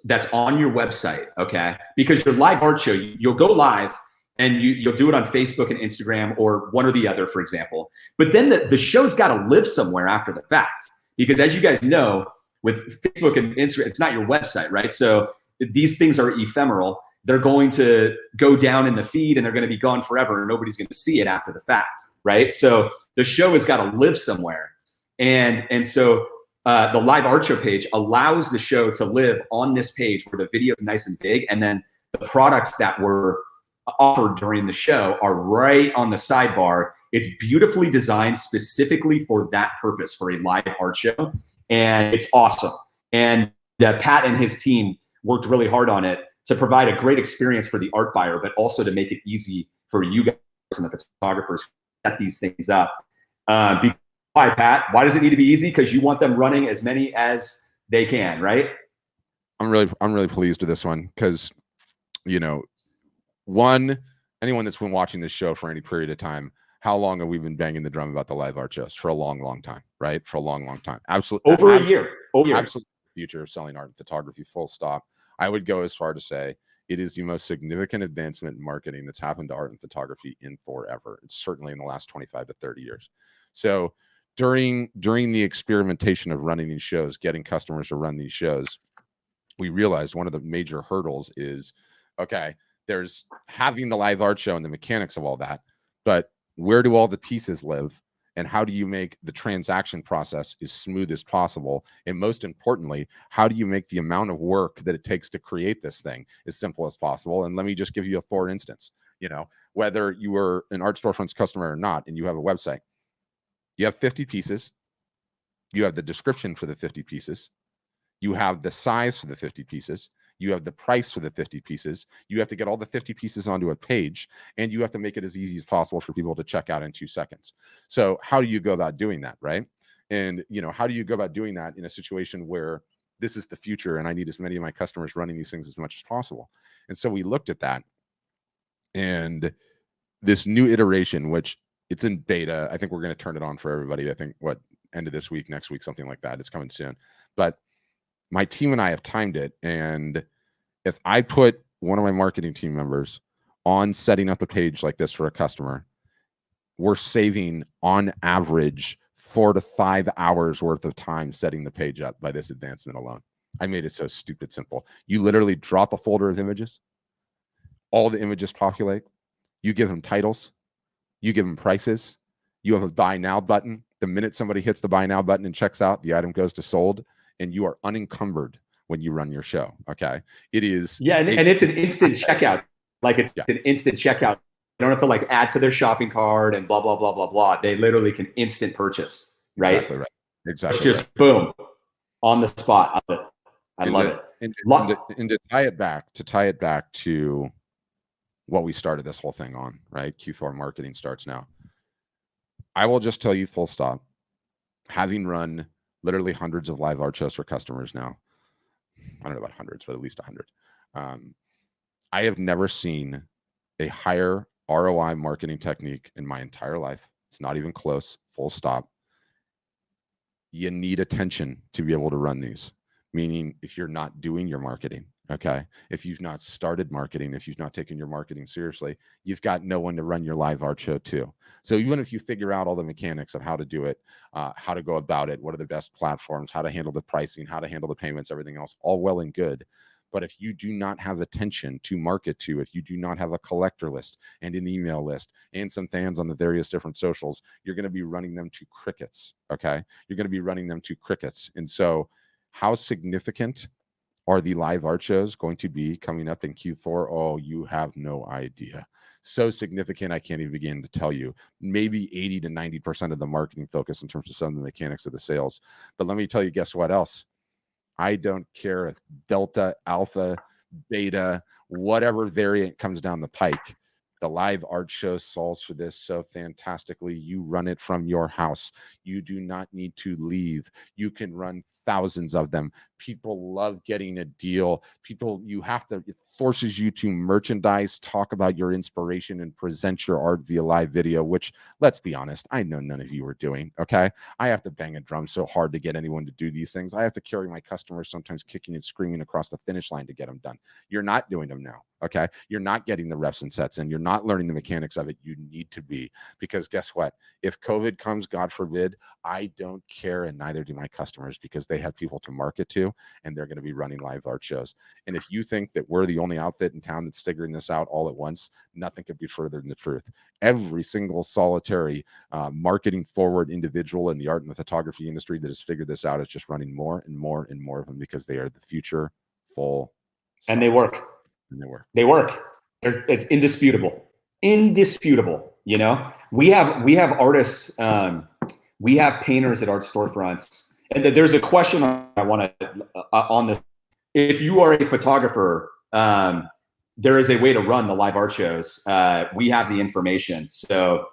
that's on your website. Okay, because your live art show, you'll go live and you'll do it on Facebook and Instagram or one or the other, for example. But then the show's got to live somewhere after the fact, because as you guys know, with Facebook and Instagram, it's not your website, right? So these things are ephemeral. They're going to go down in the feed and they're going to be gone forever and nobody's going to see it after the fact, right? So the show has got to live somewhere. And so the live art show page allows the show to live on this page where the video is nice and big. And then the products that were offered during the show are right on the sidebar. It's beautifully designed specifically for that purpose, for a live art show. And it's awesome. And Pat and his team worked really hard on it to provide a great experience for the art buyer, but also to make it easy for you guys and the photographers to set these things up. Why, Pat? Why does it need to be easy? Because you want them running as many as they can, right? I'm really pleased with this one because, you know, anyone that's been watching this show for any period of time, how long have we been banging the drum about the live art shows? For a long time, right? For a long time. Absolutely. Over a year. Absolutely. Future of selling art and photography, full stop. I would go as far to say it is the most significant advancement in marketing that's happened to art and photography in forever. It's certainly in the last 25 to 30 years. So during the experimentation of running these shows, getting customers to run these shows, we realized one of the major hurdles is, okay, there's having the live art show and the mechanics of all that, but where do all the pieces live? And how do you make the transaction process as smooth as possible? And most importantly, how do you make the amount of work that it takes to create this thing as simple as possible? And let me just give you a for instance. You know, whether you were an Art Storefronts customer or not, and you have a website, you have 50 pieces. You have the description for the 50 pieces. You have the size for the 50 pieces. You have the price for the 50 pieces. You have to get all the 50 pieces onto a page, and you have to make it as easy as possible for people to check out in 2 seconds. So how do you go about doing that, right? And, you know, how do you go about doing that in a situation where this is the future and I need as many of my customers running these things as much as possible? And so we looked at that, and this new iteration, which it's in beta, I think we're going to turn it on for everybody. I think end of this week, next week, something like that. It's coming soon. But my team and I have timed it. And if I put one of my marketing team members on setting up a page like this for a customer, we're saving on average 4 to 5 hours worth of time setting the page up by this advancement alone. I made it so stupid simple. You literally drop a folder of images. All the images populate. You give them titles. You give them prices. You have a buy now button. The minute somebody hits the buy now button and checks out, the item goes to sold, and you are unencumbered when you run your show. Okay. It is. Yeah. And it's an instant checkout. Like it's an instant checkout. They don't have to like add to their shopping cart and blah, blah, blah, blah, blah. They literally can instant purchase, right? Exactly right. Exactly. It's just boom, on the spot. I love it. And to tie it back to what we started this whole thing on, right? Q4 marketing starts now. I will just tell you full stop, having run literally hundreds of live art shows for customers now. I don't know about hundreds, but at least 100. I have never seen a higher ROI marketing technique in my entire life. It's not even close, full stop. You need attention to be able to run these, meaning if you're not doing your marketing, okay, if you've not started marketing, if you've not taken your marketing seriously, you've got no one to run your live art show to. So even if you figure out all the mechanics of how to do it, how to go about it, what are the best platforms, how to handle the pricing, how to handle the payments, everything else, all well and good. But if you do not have attention to market to, if you do not have a collector list and an email list and some fans on the various different socials, you're going to be running them to crickets. Okay. You're going to be running them to crickets. And so how significant are the live art shows going to be coming up in Q4? Oh, you have no idea. So significant, I can't even begin to tell you. Maybe 80 to 90% of the marketing focus in terms of some of the mechanics of the sales. But let me tell you, guess what else? I don't care if Delta, Alpha, Beta, whatever variant comes down the pike. The live art show solves for this so fantastically. You run it from your house. You do not need to leave. You can run thousands of them. People love getting a deal. It forces you to merchandise, talk about your inspiration, and present your art via live video, which, let's be honest, I know none of you are doing, okay? I have to bang a drum so hard to get anyone to do these things. I have to carry my customers sometimes kicking and screaming across the finish line to get them done. You're not doing them now, okay? You're not getting the reps and sets in. You're not learning the mechanics of it. You need to be, because guess what? If COVID comes, God forbid, I don't care, and neither do my customers, because they have people to market to, and they're going to be running live art shows. And if you think that we're the only outfit in town that's figuring this out all at once, nothing could be further than the truth. Every single solitary marketing forward individual in the art and the photography industry that has figured this out is just running more and more and more of them, because they are the future. Full stop. And they work. They work. It's indisputable. Indisputable. You know, we have artists, we have painters at art storefronts. And there's a question I want to on this. If you are a photographer, there is a way to run the live art shows. We have the information. So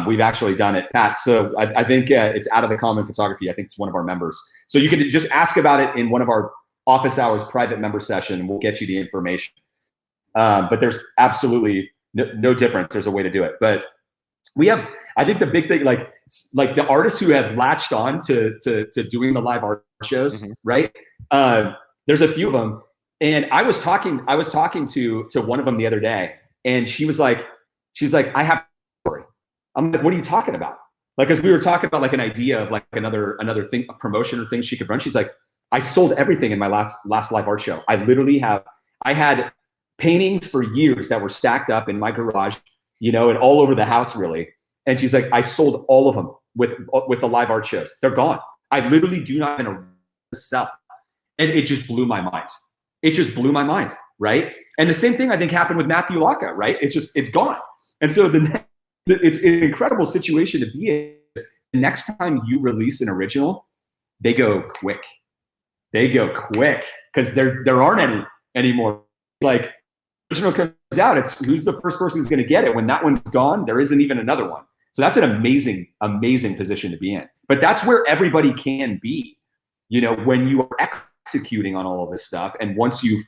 we've actually done it, Pat. So I think it's Out of the Common Photography. I think it's one of our members. So you can just ask about it in one of our office hours private member session, and we'll get you the information. But there's absolutely no difference. There's a way to do it. But we have, I think the big thing, like the artists who have latched on to doing the live art shows, mm-hmm. right? There's a few of them. And I was talking to one of them the other day, and she's like, I have a story. I'm like, what are you talking about? Like, as we were talking about like an idea of like another thing, a promotion or thing she could run. She's like, I sold everything in my last live art show. I had paintings for years that were stacked up in my garage, you know, and all over the house really. And she's like, I sold all of them with the live art shows. They're gone. I literally do not have to sell. And it just blew my mind. It just blew my mind, right? And the same thing I think happened with Matthew Locke, right? It's gone. And so it's an incredible situation to be in. The next time you release an original, they go quick. They go quick because there aren't any anymore. Like original comes out, it's who's the first person who's going to get it. When that one's gone, there isn't even another one. So that's an amazing, amazing position to be in. But that's where everybody can be, you know, when you are executing on all of this stuff, and once you've,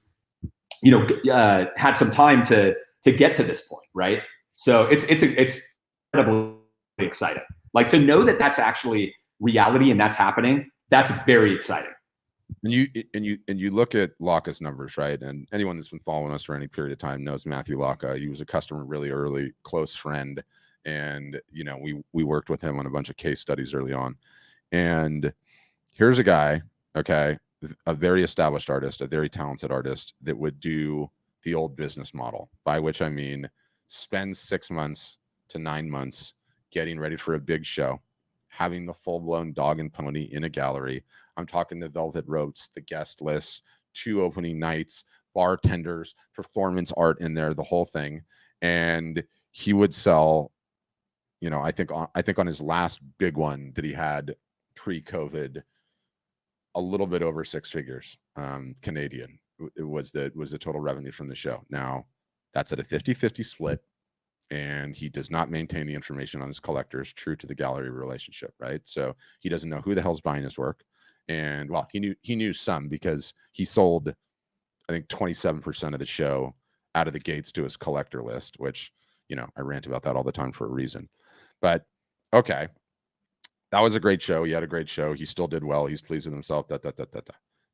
you know, had some time to get to this point, right? So it's incredibly exciting. Like to know that that's actually reality and that's happening. That's very exciting. And you look at Locke's numbers, right? And anyone that's been following us for any period of time knows Matthew Locke. He was a customer really early, close friend, and you know we worked with him on a bunch of case studies early on. And here's a guy, okay, a very established artist, a very talented artist that would do the old business model, by which I mean spend 6 months to 9 months getting ready for a big show, having the full-blown dog and pony in a gallery. I'm talking the velvet ropes, the guest lists, 2 opening nights, bartenders, performance art in there, the whole thing. And he would sell, you know, I think on his last big one that he had pre-COVID, a little bit over 6 figures Canadian. It was the total revenue from the show. Now that's at a 50-50 split, and he does not maintain the information on his collectors, true to the gallery relationship, right? So he doesn't know who the hell's buying his work. And well, he knew some because he sold, I think, 27% of the show out of the gates to his collector list, which, you know, I rant about that all the time for a reason. But okay, that was a great show. He had a great show. He still did well. He's pleased with himself.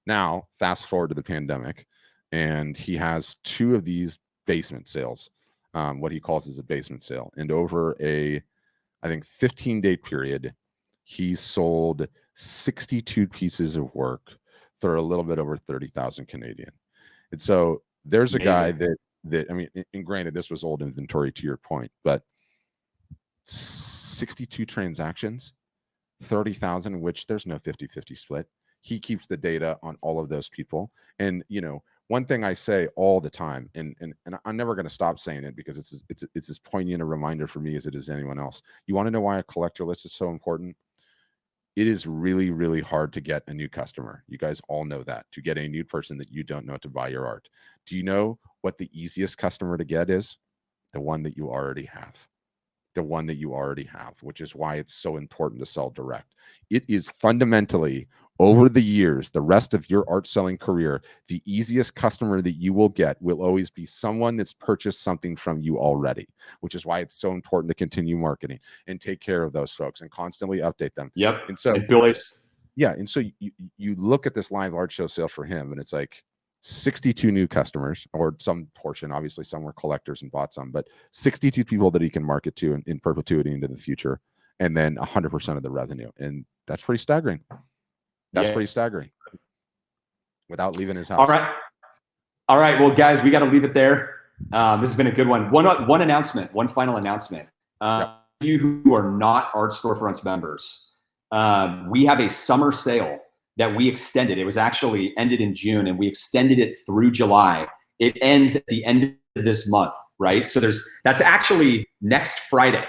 Now, fast forward to the pandemic, and he has 2 of these basement sales, what he calls as a basement sale. And over a, I think, 15-day period, he sold 62 pieces of work for a little bit over 30,000 Canadian. And so there's amazing. A guy that I mean, and granted, this was old inventory to your point, but 62 transactions, 30,000, in which there's no 50-50 split. He keeps the data on all of those people. And, you know, one thing I say all the time, and I'm never going to stop saying it because it's as poignant a reminder for me as it is anyone else. You want to know why a collector list is so important? It is really, really hard to get a new customer. You guys all know that, to get a new person that you don't know to buy your art. Do you know what the easiest customer to get is? The one that you already have. The one that you already have, which is why it's so important to sell direct. It is fundamentally, over the years, the rest of your art selling career, the easiest customer that you will get will always be someone that's purchased something from you already, which is why it's so important to continue marketing and take care of those folks and constantly update them. Yep. And so, and so you look at this live art show sale for him, and it's like 62 new customers, or some portion, obviously some were collectors and bought some, but 62 people that he can market to in perpetuity into the future, and then 100% of the revenue. And that's pretty staggering. That's pretty staggering without leaving his house. All right. Well, guys, we got to leave it there. This has been a good one. One announcement, one final announcement. You who are not Art Storefronts members, we have a summer sale that we extended. It was actually ended in June, and we extended it through July. It ends at the end of this month, right? So that's actually next Friday.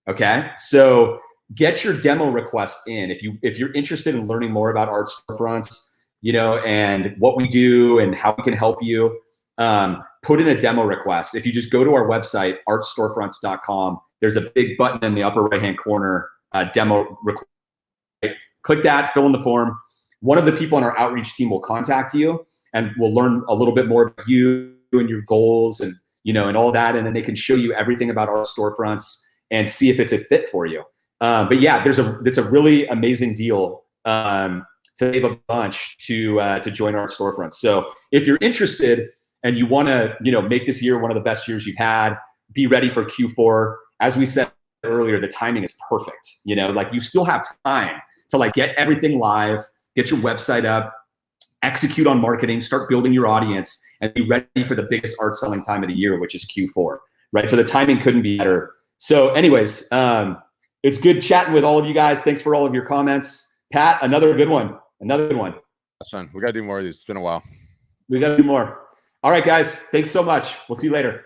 Okay. So get your demo request in. If you're interested in learning more about Art Storefronts, you know, and what we do and how we can help you, put in a demo request. If you just go to our website, artstorefronts.com, there's a big button in the upper right-hand corner, demo request. Click that, fill in the form. One of the people on our outreach team will contact you, and we'll learn a little bit more about you and your goals, and, you know, and all that. And then they can show you everything about Art Storefronts and see if it's a fit for you. But yeah, it's a really amazing deal to save a bunch to join Art Storefronts. So if you're interested and you want to, you know, make this year one of the best years you've had, be ready for Q4. As we said earlier, the timing is perfect. You know, like you still have time to like get everything live, get your website up, execute on marketing, start building your audience, and be ready for the biggest art selling time of the year, which is Q4, right? So the timing couldn't be better. So anyways, it's good chatting with all of you guys. Thanks for all of your comments. Pat, another good one. That's fun. We got to do more of these. It's been a while. We got to do more. All right, guys. Thanks so much. We'll see you later.